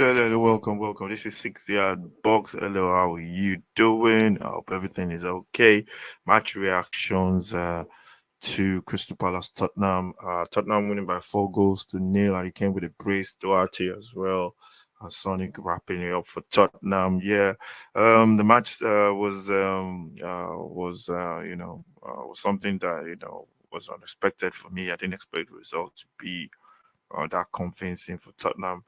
Hello, welcome. This is 6 Yard Box. Hello, how are you doing? I hope everything is okay. Match reactions to Crystal Palace Tottenham. Tottenham winning by 4 goals to 0. And he came with a brace. Duarte as well. And Sonic wrapping it up for Tottenham. Yeah, the match was something that was unexpected for me. I didn't expect the result to be that convincing for Tottenham.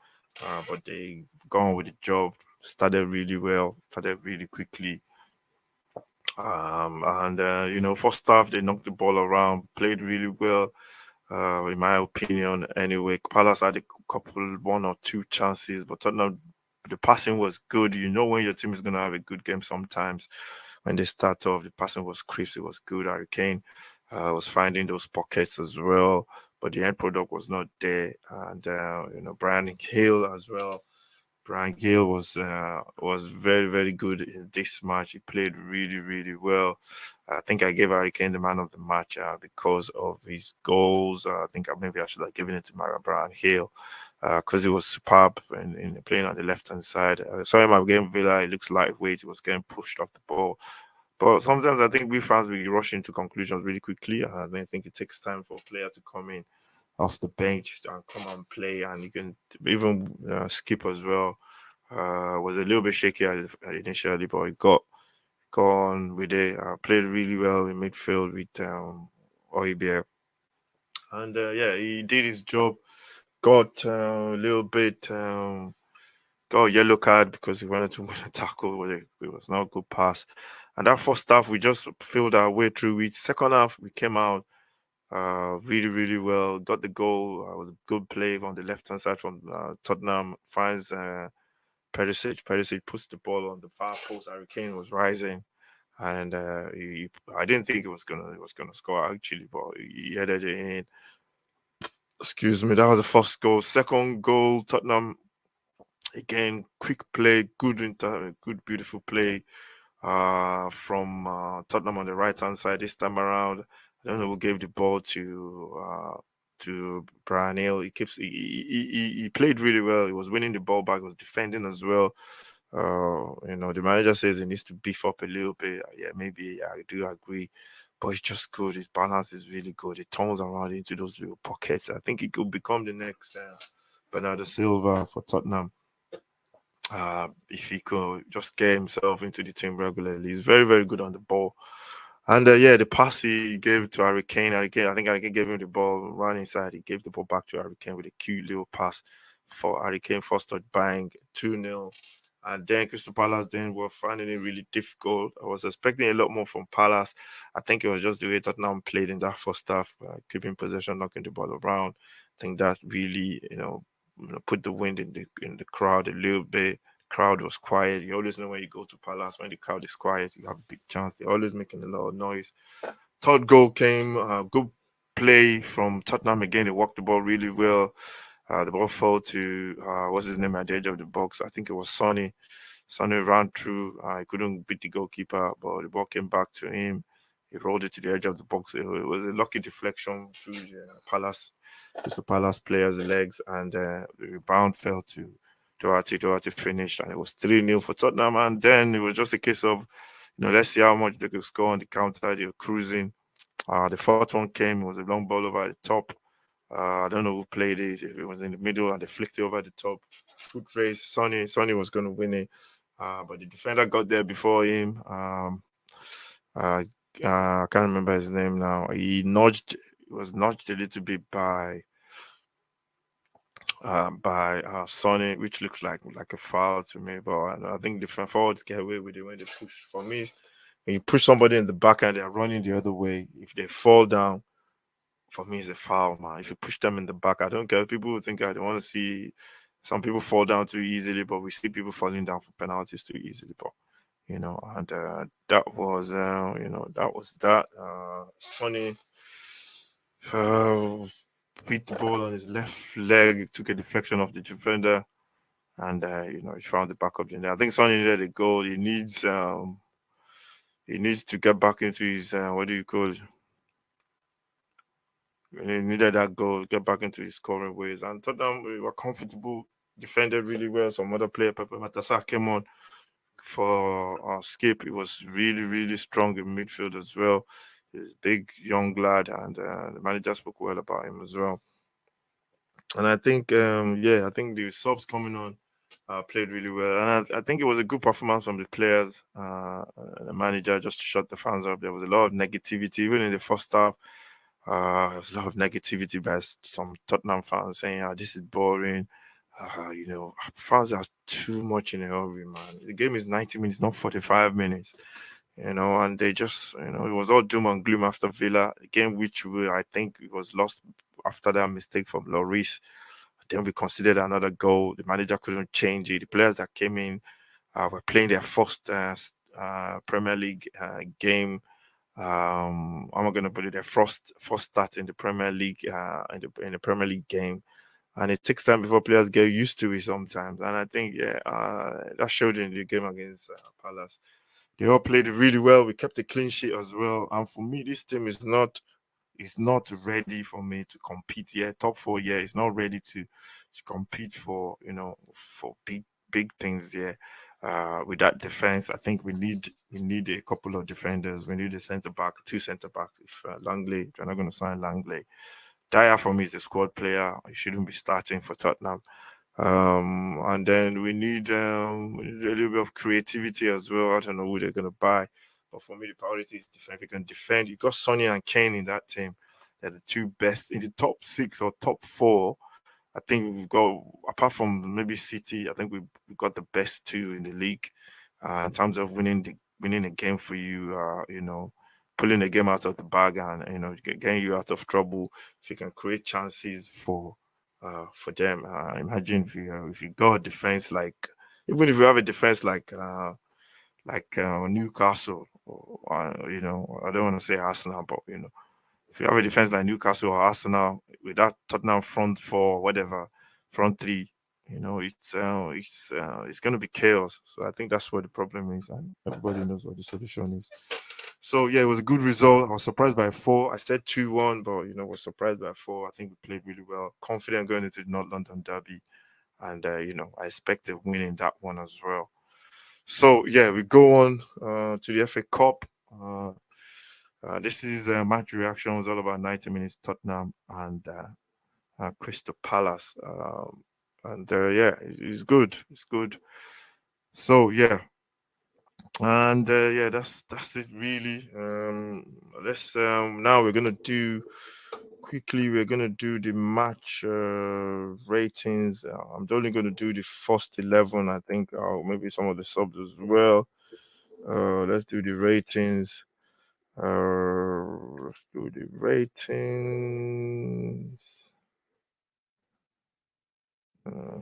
But they gone with the job, started really well, started really quickly. First half they knocked the ball around, played really well. In my opinion, anyway, Palace had a couple, one or two chances, but Tottenham, the passing was good. You know when your team is gonna have a good game sometimes. When they start off, the passing was crisp, it was good. Harry Kane was finding those pockets as well, but the end product was not there. And Brian Hill as well. Brian Gill was very very good in this match. He played really really well. I think I gave Harry Kane the man of the match because of his goals. I think maybe I should have given it to Brian Hill because he was superb in playing on the left hand side. I saw him against Villa. He looks lightweight. He was getting pushed off the ball. But sometimes I think we fans we rush into conclusions really quickly. I don't think it takes time for a player to come in off the bench and come and play, and you can even skip as well. Was a little bit shaky initially, but he got gone with it. Played really well in midfield with Oibia, and yeah, he did his job. Got a little bit got a yellow card because he wanted to win a tackle. It was not a good pass. And that first half, we just filled our way through it. Second half, we came out really, really well. Got the goal. It was a good play on the left hand side from Tottenham. Finds Perisic. Perisic puts the ball on the far post. Harry Kane was rising, and I didn't think it was gonna score actually, but he headed it in. Excuse me. That was the first goal. Second goal, Tottenham again. Quick play, good beautiful play from Tottenham on the right hand side this time around. I don't know who gave the ball to Brian Hill. He played really well. He was winning the ball back. He was defending as well. The manager says he needs to beef up a little bit. Yeah, maybe I do agree. But it's just good. His balance is really good. It turns around into those little pockets. I think he could become the next Bernardo Silva for Tottenham if he could just get himself into the team regularly. He's very, very good on the ball. And yeah, the pass he gave to Harry Kane, I think Harry Kane gave him the ball, ran inside. He gave the ball back to Harry Kane with a cute little pass for Harry Kane, first touch, bang, 2-0. And then Crystal Palace then were finding it really difficult. I was expecting a lot more from Palace. I think it was just the way Tottenham played in that first half, keeping possession, knocking the ball around. I think that really, put the wind in the crowd a little bit. Crowd was quiet. You always know when you go to Palace, when the crowd is quiet, you have a big chance. They're always making a lot of noise. Third goal came, good play from Tottenham again. They walked the ball really well. The ball fell to what's his name at the edge of the box. I think it was Sonny. Sonny ran through. He couldn't beat the goalkeeper, but the ball came back to him. He rolled it to the edge of the box. It was a lucky deflection through the Palace players' legs, and the rebound fell to Doherty. Doherty finished, and it was 3-0 for Tottenham. And then it was just a case of, let's see how much they could score on the counter. They were cruising. The fourth one came. It was a long ball over the top. I don't know who played it. If it was in the middle and they flicked it over the top. Foot race. Sonny was going to win it. But the defender got there before him. Uh, I can't remember his name now. He was nudged a little bit by Sonny, which looks like a foul to me. But I think the forwards get away with it when they push. For me, when you push somebody in the back and they're running the other way, if they fall down, for me, it's a foul, man. If you push them in the back, I don't care. People think I don't want to see some people fall down too easily, but we see people falling down for penalties too easily. But and that was that. Sonny uh, beat the ball on his left leg, took a deflection off the defender, and he found the backup in there. I think Sonny needed a goal. He needs to get back into his what do you call it? He needed that goal, get back into his scoring ways. And Tottenham we were comfortable. defended really well. Some other player, Pepe Matassa, came on for Skip. He was really, really strong in midfield as well. He's a big young lad, and the manager spoke well about him as well. And I think, yeah, I think the subs coming on played really well, and I think it was a good performance from the players, and the manager, just to shut the fans up. There was a lot of negativity, even in the first half. There was a lot of negativity by some Tottenham fans saying, "Ah, this is boring." Fans are too much in a hurry, man. The game is 90 minutes, not 45 minutes. And they just, it was all doom and gloom after Villa. The game, I think it was lost after that mistake from Lloris. Then we considered another goal. The manager couldn't change it. The players that came in were playing their first Premier League game. I'm not going to put it their first start in the Premier League in the Premier League game, and it takes time before players get used to it sometimes. And I think that showed in the game against Palace. They all played really well. We kept a clean sheet as well. And for me, this team is not ready for me to compete yet. Top four, yeah, it's not ready to compete for for big things. Yeah, with that defense, I think we need a couple of defenders. We need a centre back, two centre backs. If Langley, if you're not going to sign Langley, Dyer for me is a squad player. He shouldn't be starting for Tottenham. And then we need a little bit of creativity as well. I don't know who they're gonna buy, but for me, the priority is defense. If you can defend, you got Sonny and Kane in that team. They're the two best in the top six or top four. I think we've got, apart from maybe City, I think we got the best two in the league in terms of winning the game for you. Pulling the game out of the bag and getting you out of trouble. If you can create chances for them. Imagine if you got a defense like, even if you have a defense like Newcastle, or, I don't want to say Arsenal, but if you have a defense like Newcastle or Arsenal with that Tottenham front four, whatever, front three, it's going to be chaos. So I think that's where the problem is, and everybody knows what the solution is. So yeah, it was a good result. I was surprised by four. I said 2-1, but was surprised by four. I think we played really well. Confident going into the North London derby, and I expect a win in that one as well. So yeah, we go on to the FA Cup. This is match reactions all about 90 minutes Tottenham and Crystal Palace. And yeah, it's good. It's good. So yeah, and yeah, that's it really. Let's now we're gonna do quickly. We're gonna do the match ratings. I'm only gonna do the first 11. I think maybe some of the subs as well. Let's do the ratings. Let's do the ratings. Uh,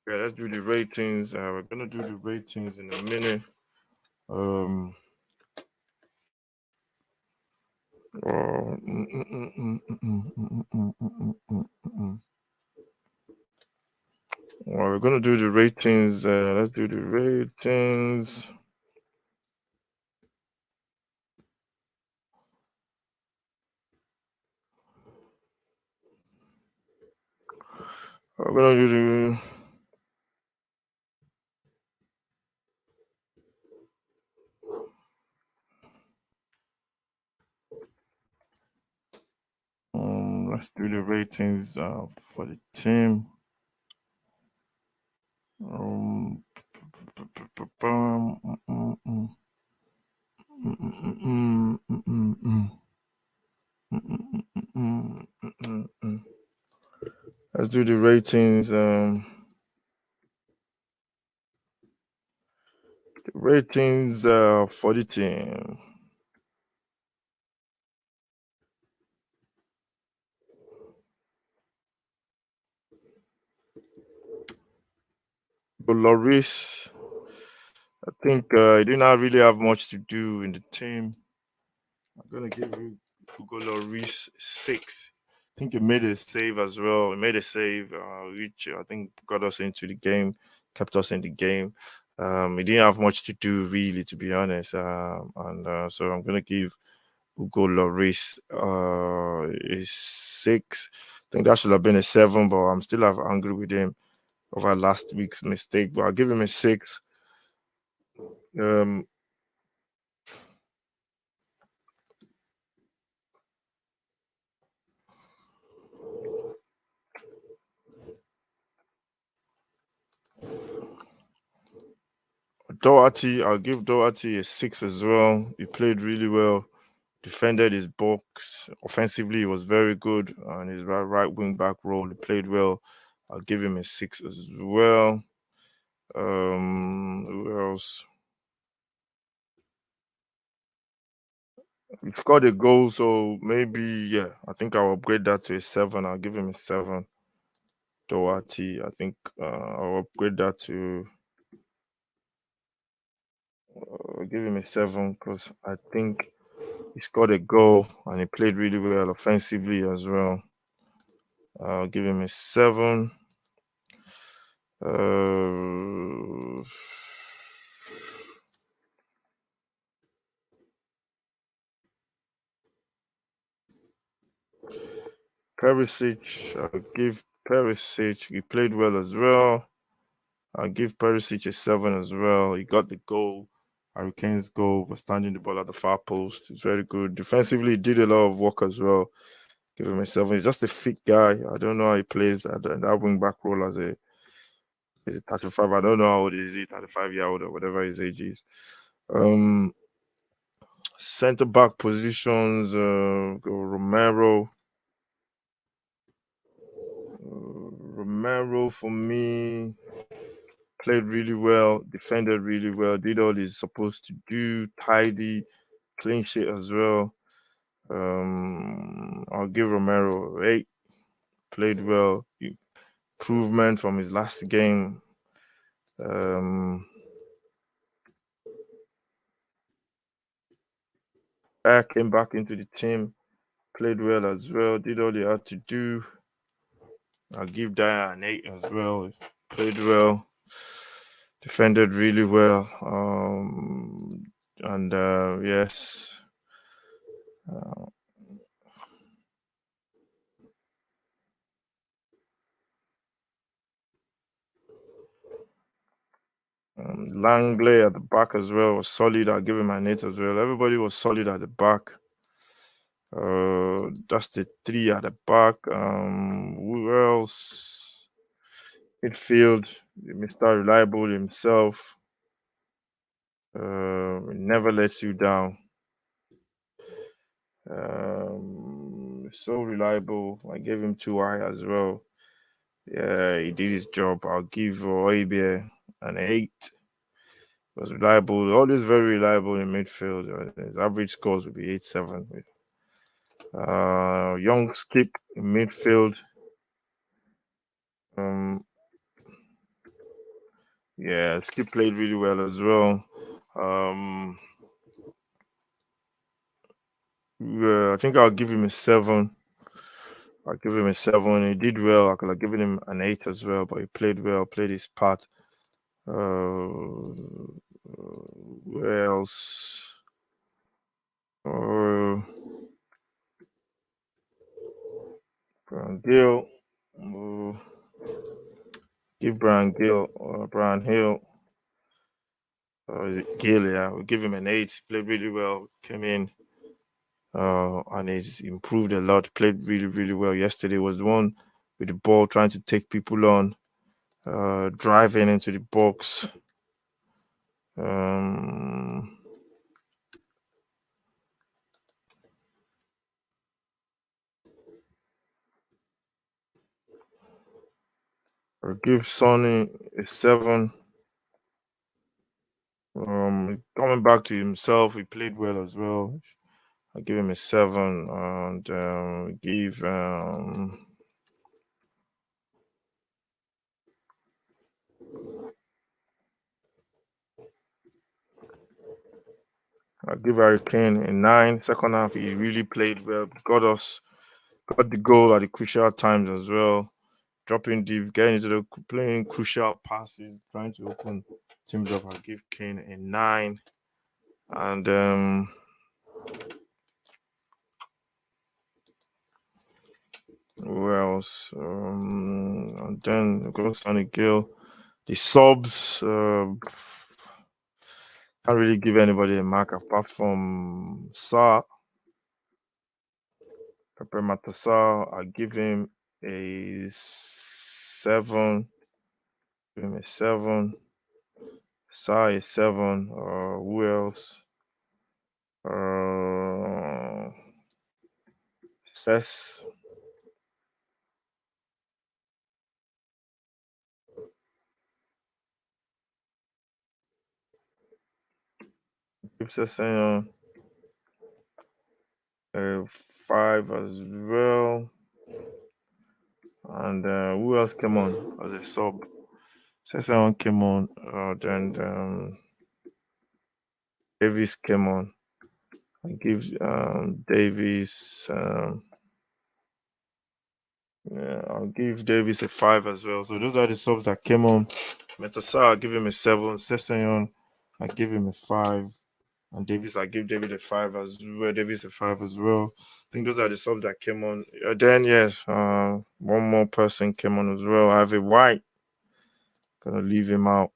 yeah, let's do the ratings. We're gonna do the ratings in a minute. Um. Well, we're gonna do the ratings. Let's do the ratings. We're gonna do the. Let's do the ratings for the team. Um, let's do the ratings. The ratings for the team. But Loris, I think he did not really have much to do in the team. I'm gonna give you Hugo Lloris 6. I think he made a save as well. He made a save, which I think got us into the game, kept us in the game. He didn't have much to do really, to be honest. And so I'm gonna give Hugo Lloris a six. I think that should have been a seven, but I'm still angry with him over last week's mistake. But I'll give him a six. Um, Doherty, I'll give Doherty a six as well. He played really well, defended his box. Offensively, he was very good on his right wing back role. He played well. I'll give him a six as well. Who else? He scored a goal, so maybe yeah. I think I'll upgrade that to a seven. I'll give him a seven. Doherty, I think I'll upgrade that to give him a seven because I think he scored a goal and he played really well offensively as well. I'll give him a seven. Uh, Perisic, I'll give Perisic. He played well as well. I'll give Perisic a seven as well. He got the goal. Hurricanes goal for standing the ball at the far post. It's very good. Defensively, he did a lot of work as well. Give him a seven. He's just a fit guy. I don't know how he plays that wing back role as a 35. I don't know how old is he, 35-year old or whatever his age is. Um, Center back positions, Romero. Romero for me played really well, defended really well, did all he's supposed to do, tidy, clean sheet as well. I'll give Romero eight. Played well, improvement from his last game. Um, came back into the team, played well as well, did all he had to do. I'll give Dyer an eight as well. Played well, defended really well. And yes, uh, Langley at the back as well was solid. I'll give him an eight as well. Everybody was solid at the back. That's the three at the back. Who else? Midfield, Mr. Reliable himself. Never lets you down. So reliable. I gave him two high as well. Yeah, he did his job. I'll give Oibie an eight. Was reliable, always very reliable in midfield. His average scores would be 8-7. Young Skip in midfield. Um, yeah, Skip played really well as well. Um, yeah, I think I'll give him a seven. I'll give him a seven. He did well. I could have given him an eight as well, but he played well, played his part. Where else? Uh, Brian Gill. Uh, give Brian Hill. Is it Gill? Yeah, we'll give him an eight. Played really well. Came in and he's improved a lot. Played really, really well. Yesterday was the one with the ball trying to take people on, driving into the box. Um, I'll give Sonny a seven. Coming back to himself, he played well as well. I give him a seven, and I give Harry Kane a nine. Second half, he really played well. Got the goal at the crucial times as well. dropping deep, getting into the playing crucial passes, trying to open teams up. I'll give Kane a 9. And who else? And then goes Sonny Gill. The subs, can't really give anybody a mark apart from Sa. Pepe Matasar, I give him a 7. Give him a 7. Sa a 7. Who else? Cess. Give Cess a 5 as well. And who else came on as a sub? Sesson came on. Then Davis came on. I give Davis. Yeah, I'll give Davis a 5 as well. So those are the subs that came on. Metasar, I'll give him a 7. Sesson, I give him a 5. And Davis, I give David a 5 as well. Davis a 5 as well. I think those are the subs that came on. Then yes, one more person came on as well. I have a White. Gonna leave him out.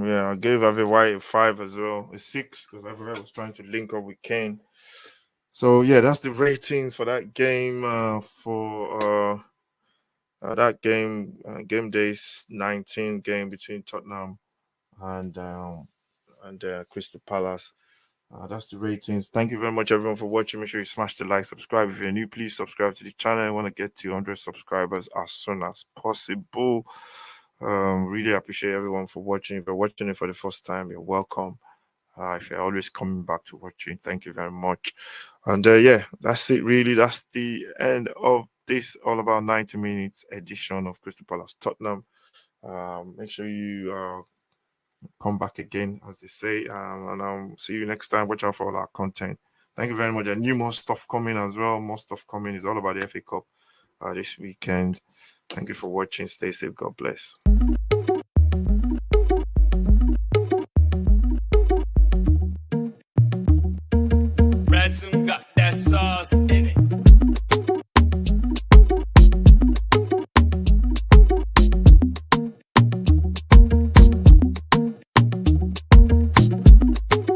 Yeah, I gave Ave White a 5 as well, a 6 because Ave White was trying to link up with Kane. So yeah, that's the ratings for that game. For that game, game days 19 game between Tottenham and Crystal Palace. That's the ratings. Thank you very much, everyone, for watching. Make sure you smash the like, subscribe. If you're new, please subscribe to the channel. I want to get to 100 subscribers as soon as possible. Really appreciate everyone for watching. If you're watching it for the first time, you're welcome. If you're always coming back to watching, thank you very much. And yeah, that's it. Really, that's the end of this all about 90 minutes edition of Crystal Palace Tottenham. Make sure you come back again, as they say. And I'll see you next time. Watch out for all our content. Thank you very much. There new more stuff coming as well. More stuff coming. It's all about the FA Cup this weekend. Thank you for watching. Stay safe. God bless.